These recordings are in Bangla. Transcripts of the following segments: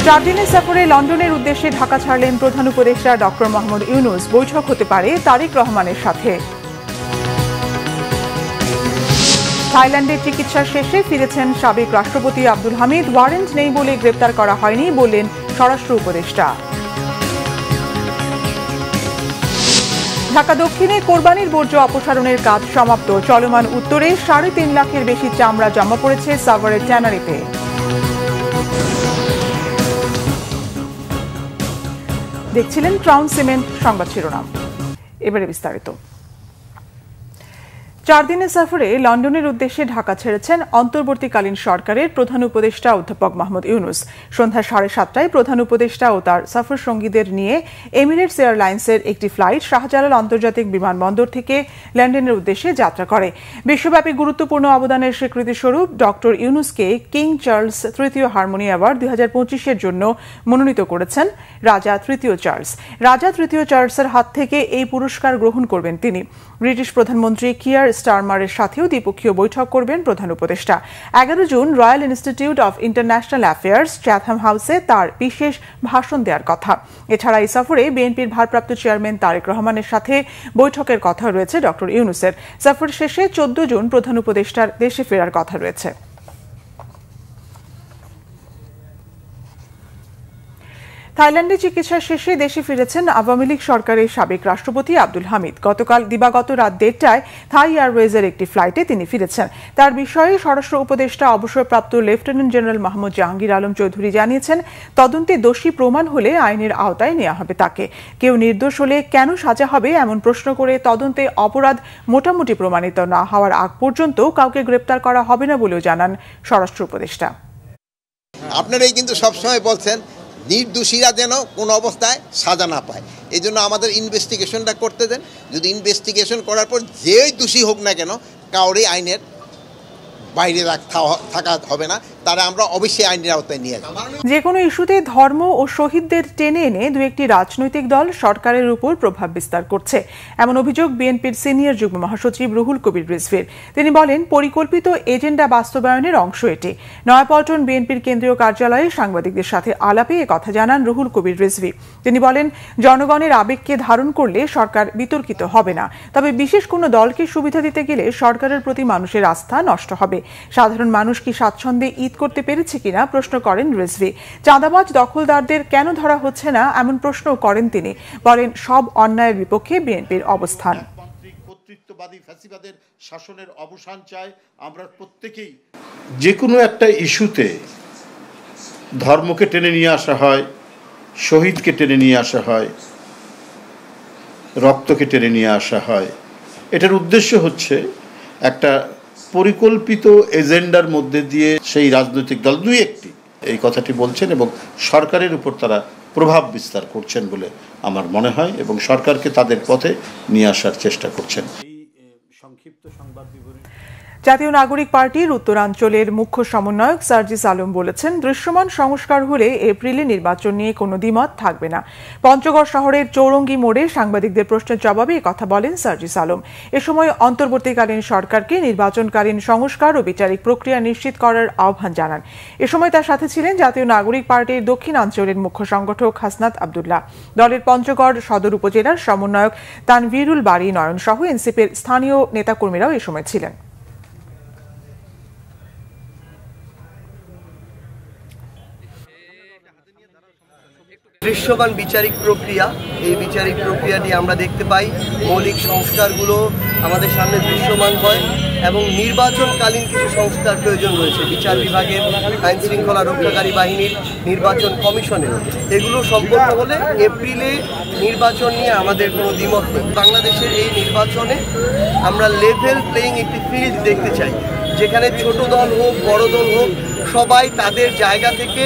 4 দিনের সফরে লন্ডনের উদ্দেশ্যে ঢাকা ছাড়লেন প্রধান উপদেষ্টা ডক্টর মোহাম্মদ ইউনূস। বৈঠক হতে পারে তারেক রহমানের সাথে। থাইল্যান্ডে চিকিৎসা শেষে ফিরেছেন সাবেক রাষ্ট্রপতি আব্দুল হামিদ। ওয়ারেন্ট নেই বলে গ্রেপ্তার করা হয়নি বললেন স্বরাষ্ট্র উপদেষ্টা। ঢাকা দক্ষিণে কোরবানির বর্জ্য অপসারণের কাজ সমাপ্ত। চলমান উত্তরে 3.5 লাখের বেশি চামড়া জমা পড়েছে সাভারের ট্যানারিতে। দেখছিলেন ক্রাউন সিমেন্ট সংবাদ শিরোনাম, এবারে বিস্তারিত। 4 দিনের সফরে লন্ডনের উদ্দেশ্যে ঢাকা ছেড়েছেন অন্তর্বর্তীকালীন সরকারের প্রধান উপদেষ্টা অধ্যাপক মোহাম্মদ ইউনূস। সন্ধ্যা 7:30টায় প্রধান উপদেষ্টা ও তার সফর সঙ্গীদের নিয়ে এমিরেটস এয়ারলাইন্সের একটি ফ্লাইট শাহজালাল আন্তর্জাতিক বিমানবন্দর থেকে লন্ডনের উদ্দেশ্যে যাত্রা করে। বিশ্বব্যাপী গুরুত্বপূর্ণ অবদানের স্বীকৃতিস্বরূপ ডক্টর ইউনূসকে কিং চার্লস তৃতীয় হারমোনি অ্যাওয়ার্ড 2025-এর জন্য মনোনীত করেছেন রাজা তৃতীয় চার্লস। রাজা তৃতীয় চার্লসের হাত থেকে এই পুরস্কার গ্রহণ করবেন তিনি। ব্রিটিশ প্রধানমন্ত্রী কিয়ার স্টারমারের সাথেও দ্বিপক্ষীয় বৈঠক করবেন প্রধান উপদেষ্টা। 11 জুন Royal Institute of International Affairs Chatham হাউসে তার বিশেষ ভাষণ দেওয়ার কথা। এছাড়া এই সফরে বিএনপির ভারপ্রাপ্ত চেয়ারম্যান তারেক রহমানের সাথে বৈঠকের কথা রয়েছে ডক্টর ইউনূসের। সফর শেষে 14 জুন প্রধান উপদেষ্টার দেশে ফেরার কথা রয়েছে। থাইল্যান্ডে চিকিৎসা শেষে দেশে ফিরেছেন আওয়ামী লীগ সরকারের সাবেক রাষ্ট্রপতি আব্দুল হামিদ। গতকাল দিবাগত রাত 1:30টায় থাই এয়ারওয়েজের একটি ফ্লাইটে তিনি ফিরেছেন। তার বিষয়ে স্বরাষ্ট্র উপদেষ্টা অবসরপ্রাপ্ত লেফটেন্যান্ট জেনারেল মাহমুদ জাহাঙ্গীর আলম চৌধুরী জানিয়েছেন, তদন্তে দোষী প্রমাণ হলে আইনের আওতায় নেওয়া হবে তাকে। কেউ নির্দোষ হলে কেন সাজা হবে এমন প্রশ্ন করে তদন্তে অপরাধ মোটামুটি প্রমাণিত না হওয়ার আগ পর্যন্ত কাউকে গ্রেপ্তার করা হবে না বলেও জানান স্বরাষ্ট্র উপদেষ্টা। আপনারাই কিন্তু সবসময় বলছেন নির্দোষীরা যেন কোনো অবস্থায় সাজা না পায়, এই জন্য আমাদের ইনভেস্টিগেশনটা করতে দেন। যদি ইনভেস্টিগেশন করার পর যেই দোষী হোক না কেন, কাউরে আইনের বাইরে থাকা হবে না, তারা আমরা অবশ্যই আইনের আওতায় নিয়ে আসবো। যে কোনো ইস্যুতে ধর্ম ও শহীদদের টেনে এনে দু একটি রাজনৈতিক দল সরকারের উপর প্রভাব বিস্তার করছে, এমন অভিযোগ বিএনপির সিনিয়র যুগ্ম মহাসচিব রুহুল কবির রিজভীর। তিনি বলেন, পরিকল্পিত এজেন্ডা বাস্তবায়নের অংশ এটি। নয়াপল্টন বিএনপির কেন্দ্রীয় কার্যালয়ে সাংবাদিকদের সাথে আলাপে এ কথা জানান রুহুল কবির রিজভী। তিনি বলেন, জনগণের আবেগকে ধারণ করলে সরকার বিতর্কিত হবে না, তবে বিশেষ কোনো দলকে সুবিধা দিতে গেলে সরকারের প্রতি মানুষের আস্থা নষ্ট হবে। সাধারণ মানুষ কি স্বাচ্ছন্দ্যে ঈদ করতে পেরেছে কিনা প্রশ্ন করেন রিজভী। চাঁদাবাজ দখলদারদের কেন ধরা হচ্ছে না এমন প্রশ্ন করেন তিনি। বলেন, সব অন্যায়ের বিপক্ষে বিএনপির অবস্থান। কর্তৃত্ববাদী ফ্যাসিবাদের শাসনের অবসান চাই আমরা প্রত্যেকেই। যে কোনো একটা ইস্যুতে ধর্মকে টেনে নিয়ে আসা হয়, শহীদকে টেনে নিয়ে আসা হয়, রক্তকে টেনে নিয়ে আসা হয়। এটার উদ্দেশ্য হচ্ছে একটা পরিকল্পিত এজেন্ডার মধ্যে দিয়ে সেই রাজনৈতিক দল দুই একটি এই কথাটি বলছেন এবং সরকারের উপর তারা প্রভাব বিস্তার করছেন বলে আমার মনে হয় এবং সরকারকে তাদের পথে নিয়ে আসার চেষ্টা করছেন। সংক্ষিপ্ত সংবাদ বিবরণী। জাতীয় নাগরিক পার্টির উত্তরাঞ্চলের মুখ্য সমন্বয়ক সার্জিস আলম বলেছেন, দৃশ্যমান সংস্কার হলে এপ্রিলে নির্বাচন নিয়ে কোনো দ্বিমত থাকবে না। পঞ্চগড় শহরের চৌরঙ্গি মোড়ে সাংবাদিকদের প্রশ্নের জবাবে কথা বলেন সার্জিস আলম। এ সময় অন্তর্বর্তীকালীন সরকারকে নির্বাচনকালীন সংস্কার ও বিচারিক প্রক্রিয়া নিশ্চিত করার আহ্বান জানান। এ সময় তার সাথে ছিলেন জাতীয় নাগরিক পার্টির দক্ষিণাঞ্চলের মুখ্য সংগঠক হাসনাত আবদুল্লাহ। দলের পঞ্চগড় সদর উপজেলার সমন্বয়ক তানভীরুল বারী নয়ন সহ এনসিপির স্থানীয় নেতাকর্মীরাও এ সময় ছিলেন। দৃশ্যমান বিচারিক প্রক্রিয়া, এই বিচারিক প্রক্রিয়া নিয়ে আমরা দেখতে পাই মৌলিক সংস্কারগুলো আমাদের সামনে দৃশ্যমান হয় এবং নির্বাচনকালীন কিছু সংস্কার প্রয়োজন রয়েছে বিচার বিভাগের, আইন শৃঙ্খলা রক্ষাকারী বাহিনীর, নির্বাচন কমিশনের। এগুলো সম্পন্ন হলে এপ্রিলে নির্বাচন নিয়ে আমাদের কোনো দ্বিমত নেই। বাংলাদেশের এই নির্বাচনে আমরা লেভেল প্লেয়িং একটি ফিল্ড দেখতে চাই, যেখানে ছোট দল হোক বড় দল হোক সবাই তাদের জায়গা থেকে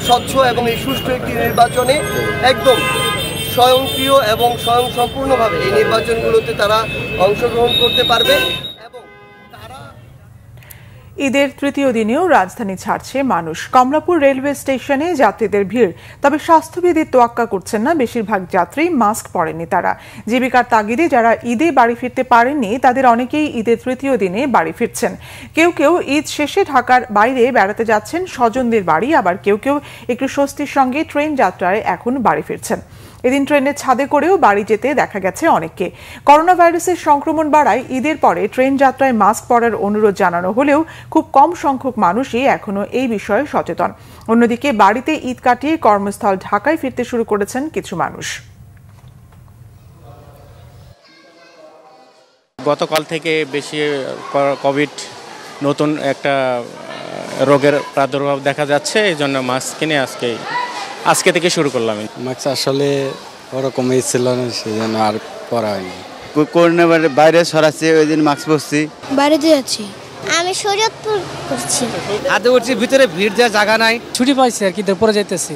স্বচ্ছ এবং এই সুষ্ঠু একটি নির্বাচনে একদম স্বয়ংক্রিয় এবং স্বয়ংসম্পূর্ণভাবে এই নির্বাচনগুলোতে তারা অংশগ্রহণ করতে পারবে। ঈদের তৃতীয় দিনেও রাজধানী ছাড়ছে মানুষ। কমলাপুর রেলওয়ে স্টেশনে যাত্রীদের ভিড়, তবে স্বাস্থ্যবিধির তোয়াক্কা করছেন না বেশিরভাগ যাত্রী। মাস্ক পরেননি তারা। জীবিকার তাগিদে যারা ঈদে বাড়ি ফিরতে পারেননি তাদের অনেকেই ঈদের তৃতীয় দিনে বাড়ি ফিরছেন। কেউ কেউ ঈদ শেষে ঢাকার বাইরে বেড়াতে যাচ্ছেন স্বজনদের বাড়ি, আবার কেউ কেউ একটু স্বস্তির সঙ্গে ট্রেন যাত্রায় এখন বাড়ি ফিরছেন। এদিন ট্রেনের ছাদে করেও বাড়ি যেতে দেখা গেছে অনেককে। করোনা ভাইরাসের সংক্রমণ বাড়ায় ঈদের পরে ট্রেন যাত্রায় মাস্ক পরার অনুরোধ জানানো হলেও খুব কম সংখ্যক মানুষই এখনো এই বিষয়ে সচেতন। অন্যদিকে বাড়িতে ঈদ কাটিয়ে কর্মস্থল ঢাকায় ফিরতে শুরু করেছেন কিছু মানুষ। গতকাল থেকে বেশি কোভিড নতুন একটা রোগের প্রাদুর্ভাব দেখা যাচ্ছে, এই জন্য মাস্ক কিনে আজকে থেকে শুরু করলাম। মাস্ক আসলে ওরকমই ছিল না, সেই জন্য আর পরা হয়নি। করোনা ভাইরাস ছড়াচ্ছে, ওই দিন মাস্ক পরছি। বাড়িতে যাচ্ছি, আমি শরীয়তপুর করছি। হাতে উঠছি, ভিতরে ভিড় দেওয়ার জায়গা নাই, ছুটি পাইছি আর কি, পরে যাইতেছি।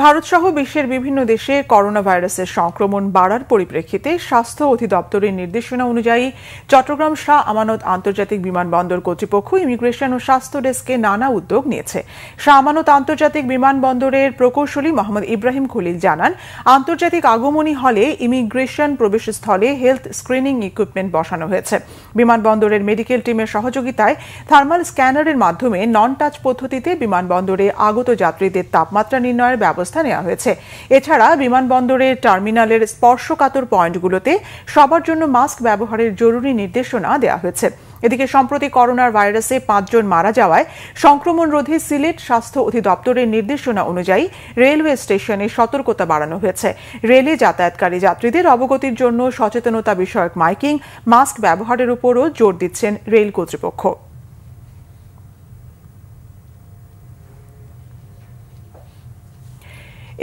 ভারতসহ বিশ্বের বিভিন্ন দেশে করোনা ভাইরাসের সংক্রমণ বাড়ার পরিপ্রেক্ষিতে স্বাস্থ্য অধিদপ্তরের নির্দেশনা অনুযায়ী চট্টগ্রাম শাহ আমানত আন্তর্জাতিক বিমানবন্দর কর্তৃপক্ষ ইমিগ্রেশন ও স্বাস্থ্য ডেস্কে নানা উদ্যোগ নিয়েছে। শাহ আমানত আন্তর্জাতিক বিমানবন্দরের প্রকৌশলী মোহাম্মদ ইব্রাহিম খলিল জানান, আন্তর্জাতিক আগমনী হলে ইমিগ্রেশন প্রবেশস্থলে হেলথ স্ক্রিনিং ইকুইপমেন্ট বসানো হয়েছে। বিমানবন্দরের মেডিকেল টিমের সহযোগিতায় থার্মাল স্ক্যানারের মাধ্যমে নন টাচ পদ্ধতিতে বিমানবন্দরে আগত যাত্রীদের তাপমাত্রা নির্ণয়ের ব্যবস্থা নেওয়া হয়েছে। এছাড়া বিমানবন্দরের টার্মিনালের স্পর্শকাতর পয়েন্টগুলোতে সবার জন্য মাস্ক ব্যবহারের জরুরি নির্দেশনা দেওয়া হয়েছে। এদিকে সম্প্রতি করোনার ভাইরাসে 5 জন মারা যাওয়ায় সংক্রমণ রোধে সিলেট স্বাস্থ্য অধিদপ্তরের নির্দেশনা অনুযায়ী রেলওয়ে স্টেশনে সতর্কতা বাড়ানো হয়েছে। রেলে যাতায়াতকারী যাত্রীদের অবগতির জন্য সচেতনতা বিষয়ক মাইকিং, মাস্ক ব্যবহারের উপরও জোর দিচ্ছেন রেল কর্তৃপক্ষ।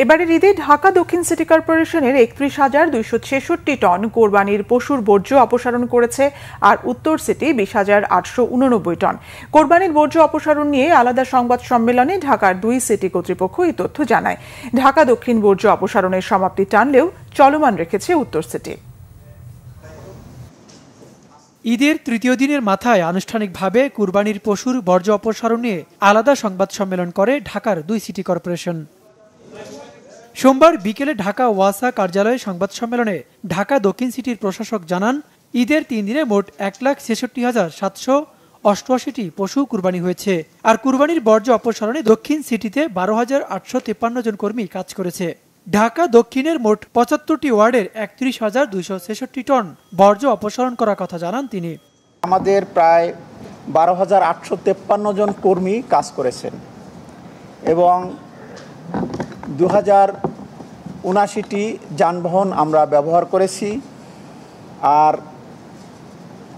এবারের ঈদে ঢাকা দক্ষিণ সিটি কর্পোরেশনের 31,266 টন কোরবানির পশুর বর্জ্য অপসারণ করেছে, আর উত্তর সিটি 20,889 টন। কোরবানির বর্জ্য অপসারণ নিয়ে আলাদা সংবাদ সম্মেলনে ঢাকার 2 সিটি কর্তৃপক্ষ এই তথ্য জানায়। ঢাকা দক্ষিণ বর্জ্য অপসারণের সমাপ্তি টানলেও চলমান রেখেছে উত্তর সিটি। ঈদের তৃতীয় দিনের মাথায় আনুষ্ঠানিকভাবে কুরবানির পশুর বর্জ্য অপসারণ নিয়ে আলাদা সংবাদ সম্মেলন করে ঢাকার 2 সিটি কর্পোরেশন। সোমবার বিকেলে ঢাকা ওয়াসা কার্যালয়ে সংবাদ সম্মেলনে ঢাকা দক্ষিণ সিটির প্রশাসক জানান, ঈদের 3 দিনে মোট 1,66,788টি পশু কুরবানি হয়েছে। আর কুরবানির বর্জ্য অপসারণে দক্ষিণ সিটিতে 12,853 জন কর্মী কাজ করেছে। ঢাকা দক্ষিণের মোট 75টি ওয়ার্ডের 31,266 টন বর্জ্য অপসারণ করার কথা জানান তিনি। আমাদের প্রায় 12,853 জন কর্মী কাজ করেছেন এবং 2079টি যানবাহন আমরা ব্যবহার করেছি। আর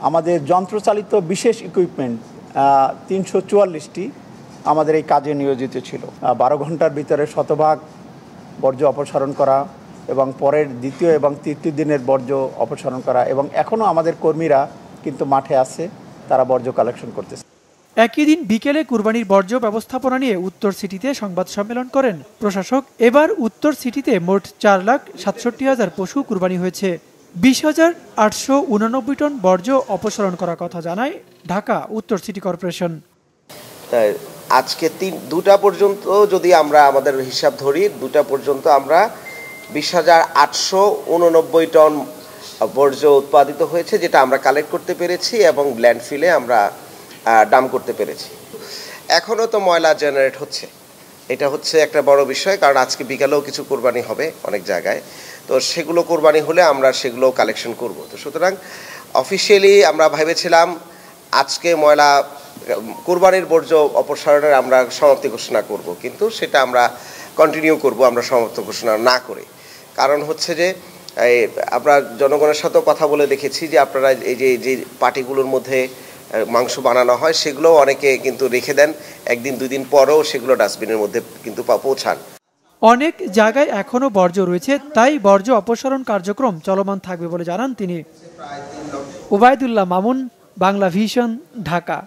আমাদের যন্ত্রচালিত বিশেষ ইকুইপমেন্ট 344টি আমাদের এই কাজে নিয়োজিত ছিল। 12 ঘন্টার ভিতরে শতভাগ বর্জ্য অপসারণ করা এবং পরের দ্বিতীয় এবং তৃতীয় দিনের বর্জ্য অপসারণ করা, এবং এখনও আমাদের কর্মীরা কিন্তু মাঠে আছে, তারা বর্জ্য কালেকশন করতেছে। একই দিন বিকেলে কুরবানির বর্জ্য ব্যবস্থাপনা নিয়ে উত্তর সিটিতে সংবাদ সম্মেলন করেন প্রশাসক। এবার উত্তর সিটিতে মোট 4,67,000 পশু কুরবানি হয়েছে। 20,889 টন বর্জ্য অপসারণ করার কথা জানায় ঢাকা উত্তর সিটি কর্পোরেশন। আজকে 2টা পর্যন্ত যদি আমরা আমাদের হিসাব ধরি, 2টা পর্যন্ত আমরা 20,889 টন বর্জ্য উৎপাদিত হয়েছে, যেটা আমরা কালেক্ট করতে পেরেছি এবং ল্যান্ডফিলে আমরা ডাম করতে পেরেছি। এখনও তো ময়লা জেনারেট হচ্ছে, এটা হচ্ছে একটা বড় বিষয়, কারণ আজকে বিকালেও কিছু কোরবানি হবে অনেক জায়গায়। তো সেগুলো কোরবানি হলে আমরা সেগুলো কালেকশন করব। তো সুতরাং অফিসিয়ালি আমরা ভেবেছিলাম আজকে ময়লা কোরবানির বর্জ্য অপসারণের আমরা সমাপ্তি ঘোষণা করব, কিন্তু সেটা আমরা কন্টিনিউ করব আমরা সমাপ্তি ঘোষণা না করে। কারণ হচ্ছে যে আমরা জনগণের সাথেও কথা বলে দেখেছি যে আপনারা এই যে পার্টিগুলোর মধ্যে মাংস বানানো হয় সেগুলো অনেকে কিন্তু রেখে দেন, 1 দিন 2 দিন পরেও সেগুলো ডাস্টবিনের মধ্যে কিন্তু পৌঁছান। অনেক জায়গায় এখনো বর্জ্য রয়েছে, তাই বর্জ্য অপসারণ কার্যক্রম চলমান থাকবে বলে জানান তিনি। ওবায়দুল্লাহ মামুন, বাংলা ভিশন, ঢাকা।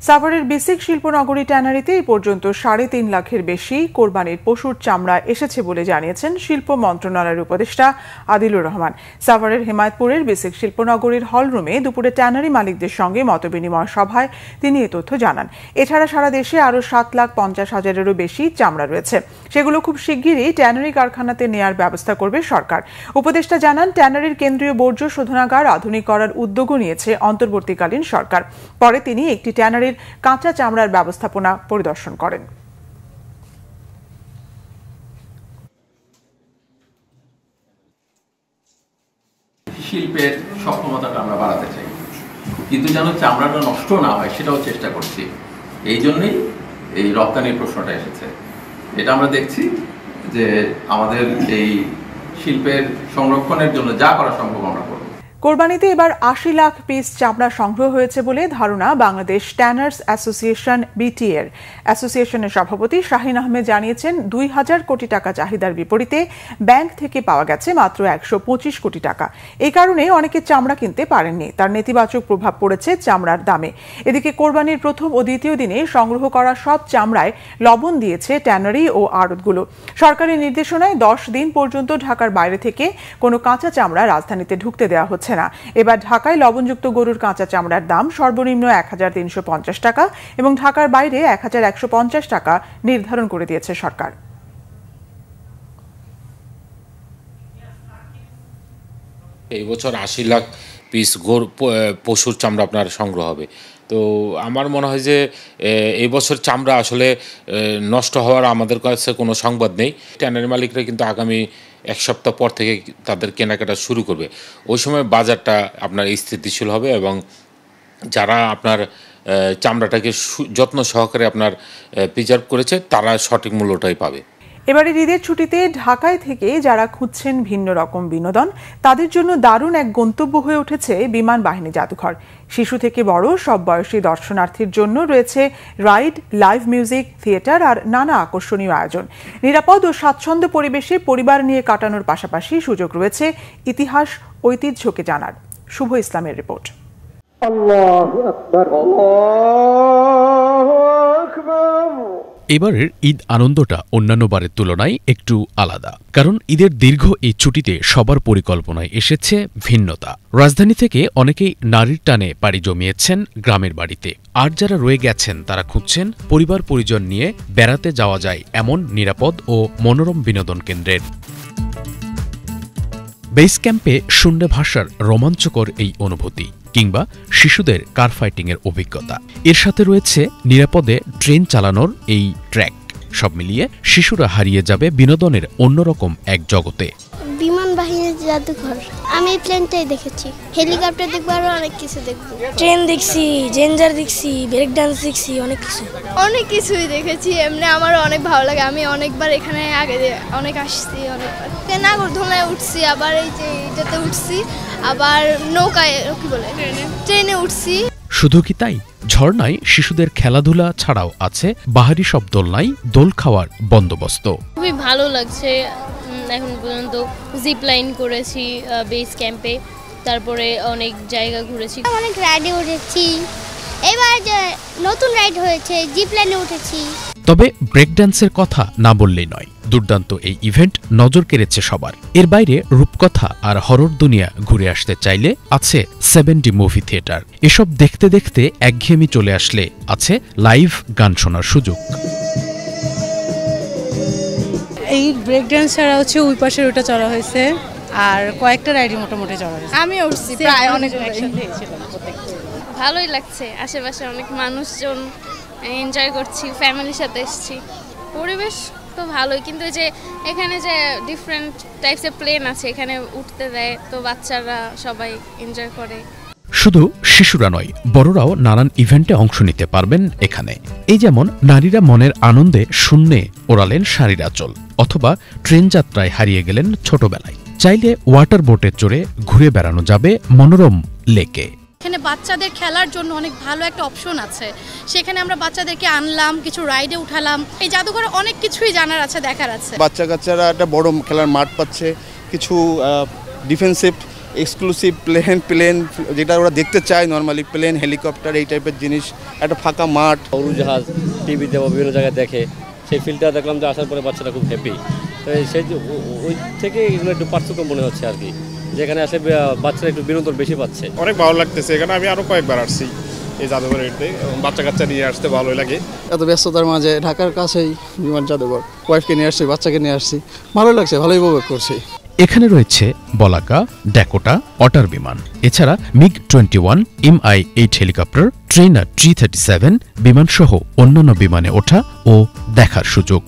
সাভারের বেসিক শিল্পনগরী ট্যানারিতে এই পর্যন্ত 3.5 লাখের বেশি কোরবানির পশুর চামড়া এসেছে বলে জানিয়েছেন শিল্প মন্ত্রণালয়ের উপদেষ্টা আদিলুর রহমান। সাভারের হেমায়তপুরের বেসিক শিল্পনগরীর হলরুমে দুপুরে ট্যানারি মালিকদের সঙ্গে মতবিনিময় সভায় তিনি এ তথ্য জানান। এছাড়া সারা দেশে আরও 7,50,000-এরও বেশি চামড়া রয়েছে, সেগুলো খুব শিগগিরই ট্যানারি কারখানাতে নেয়ার ব্যবস্থা করবে সরকার। উপদেষ্টা জানান, ট্যানারির কেন্দ্রীয় বর্জ্য শোধনাগার আধুনিক করার উদ্যোগও নিয়েছে অন্তর্বর্তীকালীন সরকার। পরে তিনি একটি ট্যানারির কাঁচা চামড়ার ব্যবস্থাপনা পরিদর্শন করেন। শিল্পের সক্ষমতাটা আমরা বাড়াতে চাই, কিন্তু যেন চামড়াটা নষ্ট না হয় সেটাও চেষ্টা করছি। এই জন্যই এই রপ্তানির প্রশ্নটা এসেছে। এটা আমরা দেখছি যে আমাদের এই শিল্পের সংরক্ষণের জন্য যা করা সম্ভব আমরা করব। কোরবানিতে এবার 80 লাখ পিস চামড়া সংগ্রহ হয়েছে বলে ধারণা বাংলাদেশ ট্যানার্স অ্যাসোসিয়েশন বিটিএর। অ্যাসোসিয়েশনের সভাপতি শাহিন আহমেদ জানিয়েছেন, 2,000 কোটি টাকা চাহিদার বিপরীতে ব্যাংক থেকে পাওয়া গেছে মাত্র 125 কোটি টাকা। এই কারণে অনেকে চামড়া কিনতে পারেননি। তার নেতিবাচক প্রভাব পড়েছে চামড়ার দামে। এদিকে কোরবানির প্রথম ও দ্বিতীয় দিনে সংগ্রহ করা সব চামড়ায় লবণ দিয়েছে ট্যানারি ও আড়তগুলো। সরকারি নির্দেশনায় 10 দিন পর্যন্ত ঢাকার বাইরে থেকে কোনো কাঁচা চামড়া রাজধানীতে ঢুকতে দেওয়া হচ্ছে না। এবার ঢাকায় লবণযুক্ত গরুর কাঁচা চামড়ার দাম সর্বনিম্ন 1,350 টাকা এবং ঢাকার বাইরে 1,150 টাকা নির্ধারণ করে দিয়েছে সরকার। এই বছর 80 লাখ পিস পশুর চামড়া আপনার সংগ্রহ হবে। তো আমার মনে হয় যে এই বছর চামড়া আসলে নষ্ট হওয়ার আমাদের কাছে কোনো সংবাদ নেই। ট্যানারি মালিকরা কিন্তু আগামী 1 সপ্তাহ পর থেকে তাদের কেনাকাটা শুরু করবে। ওই সময় বাজারটা আপনার স্থিতিশীল হবে এবং যারা আপনার চামড়াটাকে যত্ন সহকারে আপনার প্রিজার্ভ করেছে তারা সঠিক মূল্যটাই পাবে। এবারে ঈদের ছুটিতে ঢাকায় থেকে যারা খুঁজছেন ভিন্ন রকম বিনোদন, তাদের জন্য দারুণ এক গন্তব্য হয়ে উঠেছে বিমান বাহিনী জাদুঘর। শিশু থেকে বড় সব বয়সী দর্শনার্থীর জন্য রয়েছে রাইড, লাইভ মিউজিক, থিয়েটার আর নানা আকর্ষণীয় আয়োজন। নিরাপদ ও স্বাচ্ছন্দ্য পরিবেশে পরিবার নিয়ে কাটানোর পাশাপাশি সুযোগ রয়েছে ইতিহাস, ঐতিহ্যকে জানার। শুভ ইসলামের রিপোর্ট। আল্লাহু আকবার, আল্লাহু আকবার। এবারের ঈদ আনন্দটা অন্যান্য বারের তুলনায় একটু আলাদা, কারণ ঈদের দীর্ঘ এই ছুটিতে সবার পরিকল্পনায় এসেছে ভিন্নতা। রাজধানী থেকে অনেকেই নারীর টানে পাড়ি জমিয়েছেন গ্রামের বাড়িতে, আর যারা রয়ে গেছেন তারা খুঁজছেন পরিবার পরিজন নিয়ে বেড়াতে যাওয়া যায় এমন নিরাপদ ও মনোরম বিনোদন কেন্দ্রের। বেস ক্যাম্পে শূন্য ভাষার রোমাঞ্চকর এই অনুভূতি, কিংবা শিশুদের কার ফাইটিংয়ের অভিজ্ঞতা, এর সাথে রয়েছে নিরাপদে ট্রেন চালানোর এই ট্র্যাক। সব মিলিয়ে শিশুরা হারিয়ে যাবে বিনোদনের অন্যরকম এক জগতে। বিমান বাহিনীর জাদুঘর, আমি প্লেনটাই দেখেছি, হেলিকপ্টার দেখবো, আরো অনেক কিছু দেখবো। ট্রেন দেখছি, জেঞ্জার দেখছি, ব্রেক ডান্স দেখছি, অনেক কিছুই দেখেছি। এমনি আমার অনেক ভালো লাগে, আমি অনেকবার এখানে আগে অনেক আসছি, অনেকবার নাগরদোলায় উঠছি, আবার এই যে এটাতে উঠছি, আবার নৌকায় কি বলে ট্রেনে উঠছি। শুধু কি তাই, ঝর্ণায় শিশুদের খেলাধুলা ছাড়াও আছে বাহারি সব দোলনায় দোল খাওয়ার বন্দোবস্ত। খুবই ভালো লাগছে। এখন পর্যন্ত জিপ লাইন করেছি বেস ক্যাম্পে, তারপরে অনেক জায়গা ঘুরেছি, অনেক রাইডে উঠেছি। এবার যে নতুন রাইড হয়েছে জিপ লাইনে উঠেছি। তবে ব্রেক ডান্সের কথা না বললেই নয়, দুর্দান্ত এই ইভেন্ট নজর কেড়েছে সবার। এর বাইরে রূপকথা আর হরর দুনিয়া ঘুরে আসতে চাইলে আছে 7D মুভি থিয়েটার। এসব দেখতে দেখতে একঘেয়েমি চলে আসলে আছে লাইভ গান শোনার সুযোগ। এই ব্রেক ডান্স ছাড়া হচ্ছে ওই পাশের ওটা চড়া হয়েছে, আর কয়েকটা রাইডই মোটামুটি চড়া হয়েছে। আমি উঠছি প্রায় অনেক, ভালোই লাগছে। আশেপাশে অনেক মানুষজন, এনজয় করছি, ফ্যামিলির সাথে এসেছি। পরিবেশ তো ভালোই, কিন্তু যে এখানে যে ডিফারেন্ট টাইপসের প্লেন আছে এখানে উঠতে দেয়, তো বাচ্চারা সবাই এনজয় করে। শুধু শিশুরা নয়, বড়রাও নানান ইভেন্টে অংশ নিতে পারবেন এখানে। এই যেমন নারীরা মনের আনন্দে শূন্যে ওড়ালেন শাড়ির আঁচল, অথবা ট্রেন যাত্রায় হারিয়ে গেলেন ছোটবেলায়। চাইলে ওয়াটার বোটে চড়ে ঘুরে বেড়ানো যাবে মনোরম লেকে। এখানে বাচ্চাদের খেলার জন্য অনেক ভালো একটা অপশন আছে, সেখানে আমরা বাচ্চাদেরকে আনলাম, কিছু রাইডে উঠালাম। এই জাদুঘরে অনেক কিছুই জানার আছে, দেখার আছে। বাচ্চা কাচ্চারা একটা বড় খেলার মাঠ পাচ্ছে, কিছু ডিফেন্সিভ এক্সক্লুসিভ প্লেন যেটা ওরা দেখতে চায় নর্মালি, প্লেন, হেলিকপ্টার, এই টাইপের জিনিস, একটা ফাঁকা মাঠ, উড়োজাহাজ টিভিতে বা বিভিন্ন জায়গায় দেখে, সেই ফিল্ডটা দেখলাম যে আসার পরে বাচ্চারা খুব হ্যাপি। তো সেই ওই থেকে এগুলো একটু পার্থক্য মনে হচ্ছে আর কি, যেখানে আসলে বাচ্চারা একটু বিনোদন বেশি পাচ্ছে। অনেক ভালো লাগতেছে, এখানে আমি আরও কয়েকবার আসছি এই জাদুঘরেতে, বাচ্চা কাচ্চা নিয়ে আসতে ভালোই লাগে। এত ব্যস্ততার মাঝে ঢাকার কাছেই বিমান জাদুঘর, ওয়াইফকে নিয়ে আসছি, বাচ্চাকে নিয়ে আসছি, ভালোই লাগছে, ভালোই উপভোগ করছি। এখানে রয়েছে বলাকা, ড্যাকোটা, অটার বিমান, এছাড়া MiG-21, Mi-8 helicopter, trainer G-37 বিমান সহ অন্যান্য বিমানে ওঠা ও দেখার সুযোগ।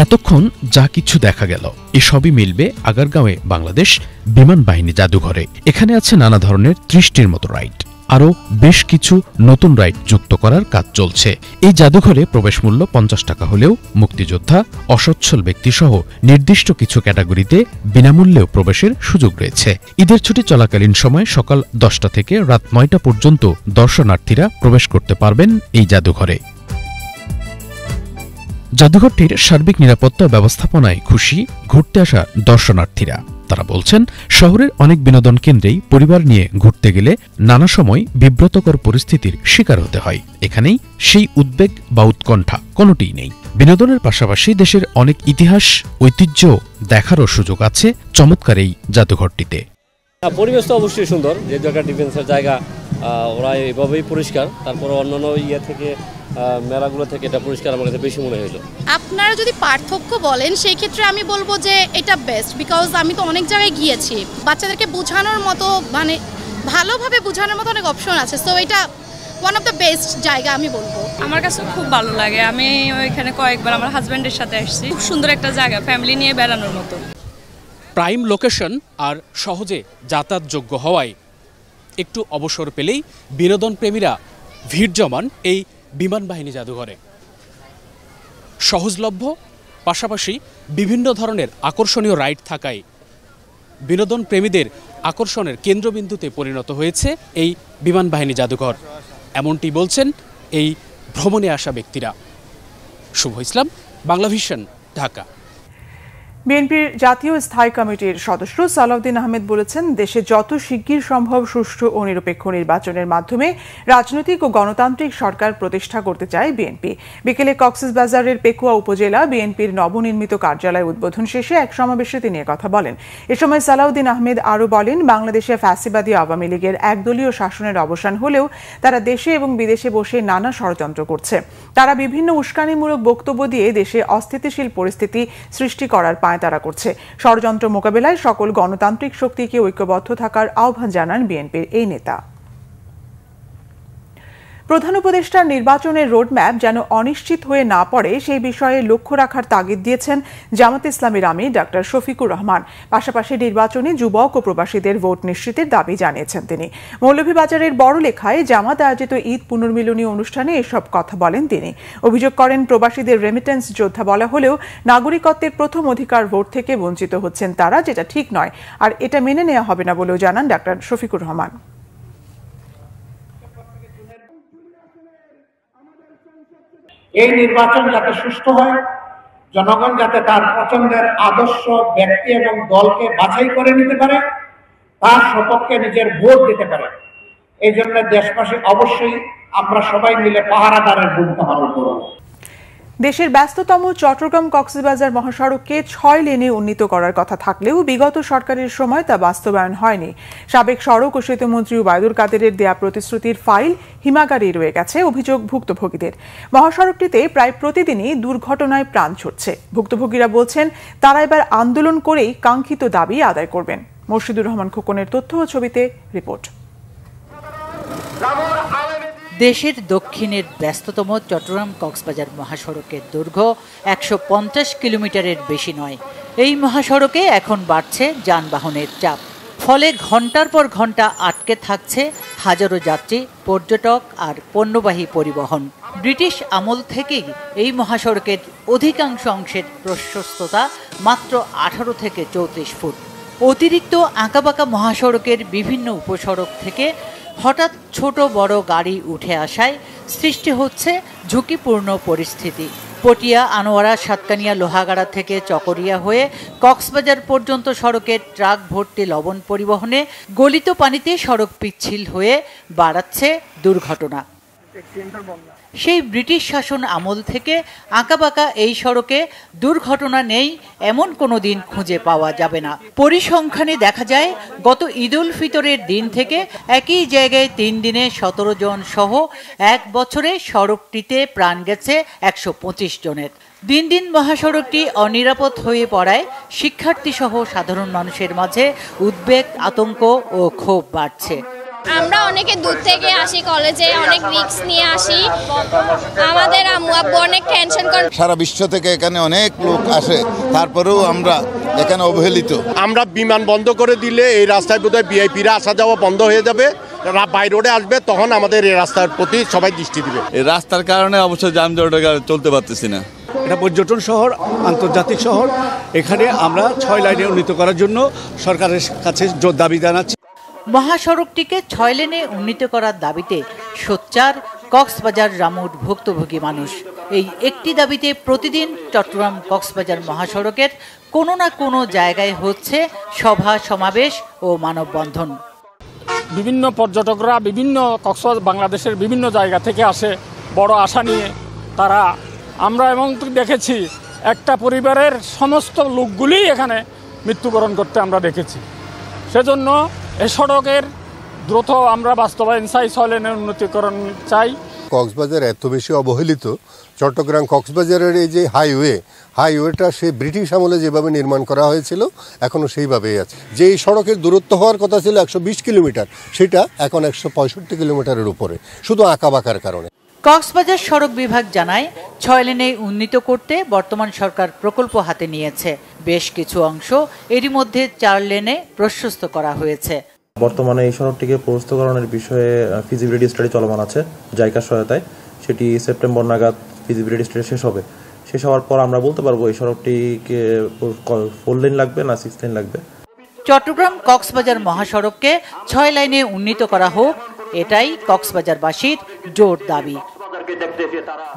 এতক্ষণ যা কিছু দেখা গেল এসবই মিলবে আগারগাঁওয়ে বাংলাদেশ বিমান বাহিনী জাদুঘরে। এখানে আছে নানা ধরনের 30টির মতো রাইড, আরও বেশ কিছু নতুন রাইড যুক্ত করার কাজ চলছে। এই জাদুঘরে প্রবেশ মূল্য 50 টাকা হলেও মুক্তিযোদ্ধা, অসচ্ছল ব্যক্তিসহ নির্দিষ্ট কিছু ক্যাটাগরিতে বিনামূল্যেও প্রবেশের সুযোগ রয়েছে। ঈদের ছুটি চলাকালীন সময় সকাল 10টা থেকে রাত 9টা পর্যন্ত দর্শনার্থীরা প্রবেশ করতে পারবেন এই জাদুঘরে। জাদুঘরটির সার্বিক নিরাপত্তা ব্যবস্থাপনায় খুশি ঘুরতে আসা দর্শনার্থীরা। তারা বলছেন, শহরের অনেক বিনোদন কেন্দ্রেই পরিবার নিয়ে ঘুরতে গেলে নানা সময় বিব্রতকর পরিস্থিতির শিকার হতে হয়। এখানেই সেই উদ্বেগ বা উৎকণ্ঠা কোনোটিই নেই। বিনোদনের পাশাপাশি দেশের অনেক ইতিহাস, ঐতিহ্য দেখারও সুযোগ আছে চমৎকার এই জাদুঘরটিতে। পরিবেশ তো অবশ্যই সুন্দর, যেহেতু একটা ডিফেন্সের জায়গা, ওরা এভাবেই পরিষ্কার। তারপরে অন্যান্য থেকে মেলাগুলো থেকে এটা পরিষ্কার আমার কাছে বেশি মনে হলো। আপনারা যদি পার্থক্য বলেন সেই ক্ষেত্রে আমি বলবো যে এটা বেস্ট, বিকজ আমি তো অনেক জায়গায় গিয়েছি, বাচ্চাদেরকে বোঝানোর মতো, মানে ভালোভাবে বোঝানোর মতো অনেক অপশন আছে। সো এটা ওয়ান অফ দ্য বেস্ট জায়গা আমি বলবো। আমার কাছে খুব ভালো লাগে, আমি ওইখানে কয়েকবার আমার হাজব্যান্ডের সাথে আসছি। খুব সুন্দর একটা জায়গা, ফ্যামিলি নিয়ে বেড়ানোর মতো। প্রাইম লোকেশন আর সহজে যাতায়াতযোগ্য হওয়ায় একটু অবসর পেলেই বিনোদন প্রেমীরা ভিড় জমান এই বিমান বাহিনী জাদুঘরে। সহজলভ্য, পাশাপাশি বিভিন্ন ধরনের আকর্ষণীয় রাইড থাকায় বিনোদন প্রেমীদের আকর্ষণের কেন্দ্রবিন্দুতে পরিণত হয়েছে এই বিমান বাহিনী জাদুঘর, এমনটি বলছেন এই ভ্রমণে আসা ব্যক্তিরা। শুভ ইসলাম, বাংলাভিশন, ঢাকা। বিএনপির জাতীয় স্থায়ী কমিটির সদস্য সালাউদ্দিন আহমেদ বলেছেন, দেশে যত শিগগির সম্ভব সুষ্ঠু ও নিরপেক্ষ নির্বাচনের মাধ্যমে রাজনৈতিক ও গণতান্ত্রিক সরকার প্রতিষ্ঠা করতে চায় বিএনপি। বিকেলে কক্সবাজারের পেকুয়া উপজেলা বিএনপির নবনির্মিত কার্যালয় উদ্বোধন শেষে এক সমাবেশে তিনি কথা বলেন। এ সময় সালাউদ্দিন আহমেদ আরও বলেন, বাংলাদেশে ফ্যাসিবাদী আওয়ামী লীগের একদলীয় শাসনের অবসান হলেও তারা দেশে এবং বিদেশে বসে নানা ষড়যন্ত্র করছে। তারা বিভিন্ন উস্কানিমূলক বক্তব্য দিয়ে দেশে অস্থিতিশীল পরিস্থিতি সৃষ্টি করার তারা করছে। ষড়যন্ত্র মোকাবেলায় সকল গণতান্ত্রিক শক্তিকে ঐক্যবদ্ধ থাকার আহ্বান জানান বিএনপির এই নেতা। প্রধান উপদেষ্টার নির্বাচনের রোডম্যাপ যেন অনিশ্চিত হয়ে না পড়ে সেই বিষয়ে লক্ষ্য রাখার তাগিদ দিয়েছেন জামাত ইসলামীর আমির ডক্টর শফিকুর রহমান। পাশাপাশি নির্বাচনে যুবক ও প্রবাসীদের ভোট নিশ্চিতের দাবি জানিয়েছেন তিনি। মৌলভীবাজারের বড়লেখায় জামাত আয়োজিত ঈদ পুনর্মিলনী অনুষ্ঠানে এসব কথা বলেন তিনি। অভিযোগ করেন, প্রবাসীদের রেমিটেন্স যোদ্ধা বলা হলেও নাগরিকত্বের প্রথম অধিকার ভোট থেকে বঞ্চিত হচ্ছেন তারা, যেটা ঠিক নয়, আর এটা মেনে নেওয়া হবে না বলেও জানান ডক্টর শফিকুর রহমান। এই নির্বাচন যাতে সুষ্ঠু হয়, জনগণ যাতে তার পছন্দের আদর্শ ব্যক্তি এবং দলকে বাছাই করে নিতে পারে, তার সপক্ষে নিজের ভোট দিতে পারে, এই জন্য দেশবাসী অবশ্যই আমরা সবাই মিলে পাহারাদারের ভূমিকা পালন করব। দেশের ব্যস্ততম চট্টগ্রাম কক্সবাজার মহাসড়ককে 6 লেনে উন্নীত করার কথা থাকলেও বিগত সরকারের সময় তা বাস্তবায়ন হয়নি। সাবেক সড়ক ও সেতুমন্ত্রী ওবায়দুল কাদেরের দেয়া প্রতিশ্রুতির ফাইল হিমাগারে রয়ে গেছে, অভিযোগ ভুক্তভোগীদের। মহাসড়কটিতে প্রায় প্রতিদিনই দুর্ঘটনায় প্রাণ ছুটছে। ভুক্তভোগীরা বলছেন, তারা এবার আন্দোলন করেই কাঙ্ক্ষিত দাবি আদায় করবেন। মুর্শিদুর রহমান খোকনের তথ্য ও ছবিতে রিপোর্ট। দেশের দক্ষিণের ব্যস্ততম চট্টগ্রাম কক্সবাজার মহাসড়কের দৈর্ঘ্য 150 কিলোমিটারের বেশি নয়। এই মহাসড়কে এখন বাড়ছে যানবাহনের চাপ, ফলে ঘন্টার পর ঘন্টা আটকে থাকছে হাজারো যাত্রী, পর্যটক আর পণ্যবাহী পরিবহন। ব্রিটিশ আমল থেকেই এই মহাসড়কের অধিকাংশ অংশের প্রশস্ততা মাত্র 18 থেকে 34 ফুট। অতিরিক্ত আঁকাবাঁকা মহাসড়কের বিভিন্ন উপসড়ক থেকে হঠাৎ ছোট বড় গাড়ি উঠে আসায় সৃষ্টি হচ্ছে ঝুঁকিপূর্ণ পরিস্থিতি। পটিয়া, আনোয়ারা, সাতকানিয়া, লোহাগাড়া থেকে চকরিয়া হয়ে কক্সবাজার পর্যন্ত সড়কে ট্রাক ভর্তি লবণ পরিবহনে গলিত পানিতে সড়ক পিচ্ছিল হয়ে বাড়াচ্ছে দুর্ঘটনা। সেই ব্রিটিশ শাসন আমল থেকে আঁকাবাঁকা এই সড়কে দুর্ঘটনা নেই এমন কোনো দিন খুঁজে পাওয়া যাবে না। পরিসংখ্যানে দেখা যায় গত ঈদ উল ফিতরের দিন থেকে একই জায়গায় 3 দিনে 17 জন সহ 1 বছরে সড়কটিতে প্রাণ গেছে 125 জনের। দিন দিন মহাসড়কটি অনিরাপদ হয়ে পড়ায় শিক্ষার্থী সহ সাধারণ মানুষের মাঝে উদ্বেগ, আতঙ্ক ও ক্ষোভ বাড়ছে। আমরা অনেকে দূর থেকে আসি, কলেজে অনেক রিস্ক নিয়ে আসি, আমাদের আম্মু আব্বু অনেক টেনশন করে। সারা বিশ্ব থেকে এখানে অনেক লোক আসে, তারপরেও আমরা এখানে অবহেলিত। আমরা বিমান বন্ধ করে দিলে এই রাস্তায় বোধহয় ভিআইপিরা আসা যাওয়া বন্ধ হয়ে যাবে, বাই রোডে আসবে, তখন আমাদের এই রাস্তার প্রতি সবাই দৃষ্টি দিবে। এই রাস্তার কারণে অবশ্যই যানজটের কারণে চলতে পারতেছি না। এটা পর্যটন শহর, আন্তর্জাতিক শহর, এখানে আমরা 6 লাইনে উন্নীত করার জন্য সরকারের কাছে জোর দাবি জানাচ্ছি। মহাসড়কটিকে 6 লেনে উন্নীত করার দাবিতে সোচ্চার কক্সবাজার রামুর ভুক্তভোগী মানুষ। এই একটি দাবিতে প্রতিদিন চট্টগ্রাম কক্সবাজার মহাসড়কের কোনো না কোনো জায়গায় হচ্ছে সভা, সমাবেশ ও মানববন্ধন। বিভিন্ন পর্যটকরা বিভিন্ন কক্সবাজার বাংলাদেশের বিভিন্ন জায়গা থেকে আসে বড় আশা নিয়ে। তারা আমরা এমন দেখেছি একটা পরিবারের সমস্ত লোকগুলি এখানে মৃত্যুবরণ করতে আমরা দেখেছি। সেজন্য এ সড়কের দ্রুত আমরা বাস্তবায়ন চাই, 6 লেনের উন্নতিকরণ চাই। কক্সবাজার এত বেশি অবহেলিত, চট্টগ্রাম কক্সবাজারের এই যে হাইওয়েটা সে ব্রিটিশ আমলে যেভাবে নির্মাণ করা হয়েছিল এখনো সেইভাবেই আছে। যে এই সড়কের দূরত্ব হওয়ার কথা ছিল 120 কিলোমিটার, সেটা এখন 165 কিলোমিটারের উপরে, শুধু আঁকাবাঁকার কারণে। কক্সবাজার সড়ক বিভাগ জানায় 6 লেনে উন্নীত করতে বর্তমান সরকার প্রকল্প হাতে নিয়েছে। বেশ কিছু অংশ এরই মধ্যে 4 লেনে প্রশস্ত করা হয়েছে। বর্তমানে এই সড়কটিকে প্রশস্তকরণের বিষয়ে ফিজিবিলিটি স্টাডি চলমান আছে জাইকার সহায়তায়। সেটি সেপ্টেম্বর নাগাদ ফিজিবিলিটি স্টাডি শেষ হবে। শেষ হওয়ার পর আমরা বলতে পারবো এই সড়কটিকে 4 লেন লাগবে না 6 লেন লাগবে। চট্টগ্রাম কক্সবাজার মহাসড়ককে 6 লাইনে উন্নীত করা হোক, এটাই কক্সবাজারবাসীর জোর দাবি।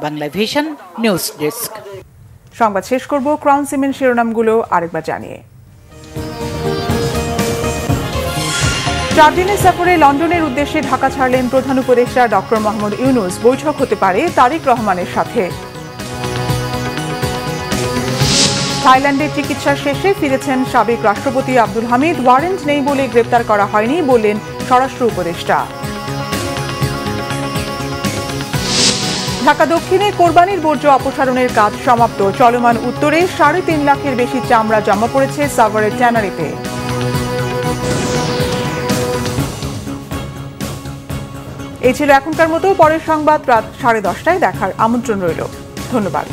Bangla vision news desk. সংবাদ শেষ করব ক্রাউন সিমেন্ট শিরোনামগুলো আরেকবার জানিয়ে। 4 দিনের সফরে লন্ডনের উদ্দেশ্যে ঢাকা ছাড়লেন প্রধান উপদেষ্টা ডক্টর মোহাম্মদ ইউনূস। বৈঠক হতে পারে তারেক রহমানের সাথে। থাইল্যান্ডে চিকিৎসা শেষে ফিরেছেন সাবেক রাষ্ট্রপতি আব্দুল হামিদ। ওয়ারেন্ট নেই বলে গ্রেপ্তার করা হয়নি বললেন স্বরাষ্ট্র উপদেষ্টা। ঢাকা দক্ষিণে কোরবানির বর্জ্য অপসারণের কাজ সমাপ্ত। চলমান উত্তরে 3.5 লাখের বেশি চামড়া জমা পড়েছে সাভারের ট্যানারিতে। এই ছিল এখনকার মতো। পরের সংবাদ রাত 10:30টায় দেখার আমন্ত্রণ রইল। ধন্যবাদ।